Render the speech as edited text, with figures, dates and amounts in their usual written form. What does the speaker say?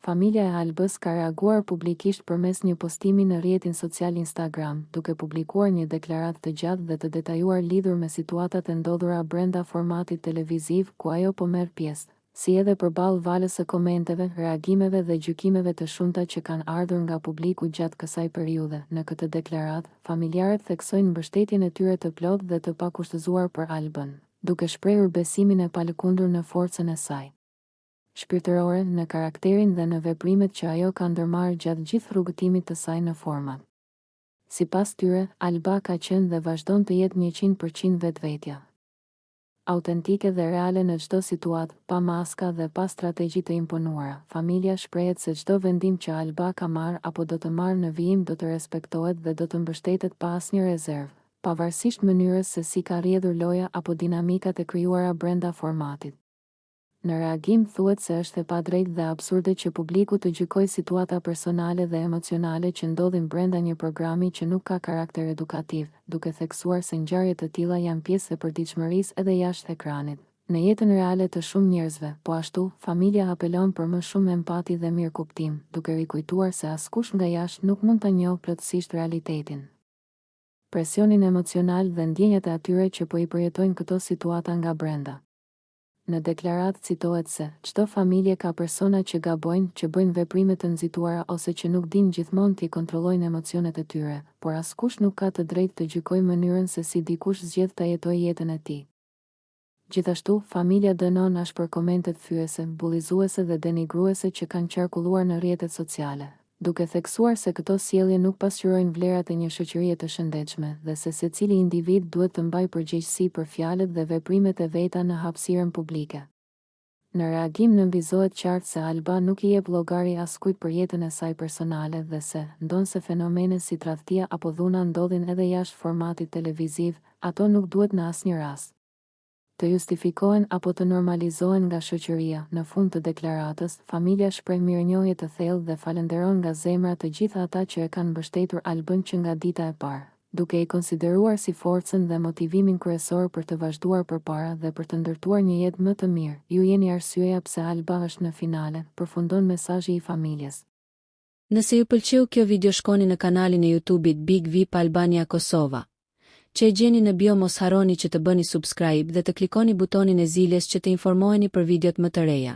familja e Albës ka reaguar publikisht përmes një postimi në rrjetin social Instagram, duke publikuar një deklaratë të gjatë dhe të detajuar lidhur me situatat e ndodhura brenda formatit televiziv ku ajo po merr pjesë, si edhe përballë valës së komenteve, reagimeve dhe gjykimeve të shumta që kanë ardhur nga publiku gjatë kësaj periudhe. Në këtë deklaratë, familjarët theksojnë mbështetjen e tyre të plotë dhe të pakushtëzuar për Albën, duke shprehur besimin e palëkundur në forcën e saj shpirtërore, në karakterin dhe në veprimet që ajo ka ndërmarrë gjatë gjithë rrugëtimit të saj në format. Sipas tyre, Alba ka qenë dhe vazhdon të jetë 100% vetvetja. Autentike dhe reale në çdo situatë, pa maska dhe pa strategji të imponuara. Familja shprehet se çdo vendim që Alba ka marrë apo do të marrë në vijim do të respektohet dhe do të mbështetet pa asnjë rezervë, pavarësisht mënyrës se si ka rrjedhur loja apo dinamikat e krijuara brenda formatit. Në reagim thuhet se është e padrejtë dhe absurde që publiku të gjykojë situata personale dhe emocionale që ndodhin brenda një programi që nuk ka karakter edukativ, duke theksuar se ngjarje të tilla janë pjesë e përditshmërisë edhe jashtë ekranit, në jetën reale të shumë njerëzve. Po ashtu, familja apelon për më shumë empati dhe mirëkuptim, duke rikujtuar se askush nga jashtë nuk mund ta njohë plotësisht realitetin, presionin emocional dhe ndjenjat e atyre që po i përjetojnë këto situata nga brenda. Në deklaratë citohet se çdo familje ka persona që gabojnë, që bëjnë veprime të nxituara ose që nuk dinë gjithmonë të kontrollojnë emocionet e tyre, por askush nuk ka të drejtë të gjykojë mënyrën se si dikush zgjedh ta jetojë jetën e tij. Gjithashtu, familja dënon as për komentet thyese, bullizuese dhe denigruese që kanë qarkulluar në rrjetet sociale, duke theksuar se këto sjellje nuk pasqyrojnë vlerat e një shoqërie të shëndetshme dhe se secili individ duhet të mbajë përgjegjësi për fjalët dhe veprimet e veta në hapësirën publike. Në reagim nënvizohet qartë se Alba nuk i jep llogari askujt për jetën e saj personale dhe se, ndonse fenomene si tradhtia apo dhuna ndodhin edhe jashtë formatit televiziv, ato nuk duhet në asnjë rast të justifikohen apo të normalizohen nga shoqëria. Në fund të deklaratës, familja shpreh mirënjohje të thellë dhe falenderon nga zemra të gjithë ata që e kanë mbështetur Albën që nga dita e parë, duke i konsideruar si forcën dhe motivimin kryesor për të vazhduar përpara dhe për të ndërtuar një jetë më të mirë. Ju jeni arsyeja pse Alba është në finale, përfundon mesazhi i familjes. Nëse ju pëlqeu kjo video, shkoni në kanalin e YouTube-it Big VIP Albania Kosova, që e gjeni në bio. Mos harroni që të bëni subscribe dhe të klikoni butonin e ziljes që të informoheni për videot më të reja.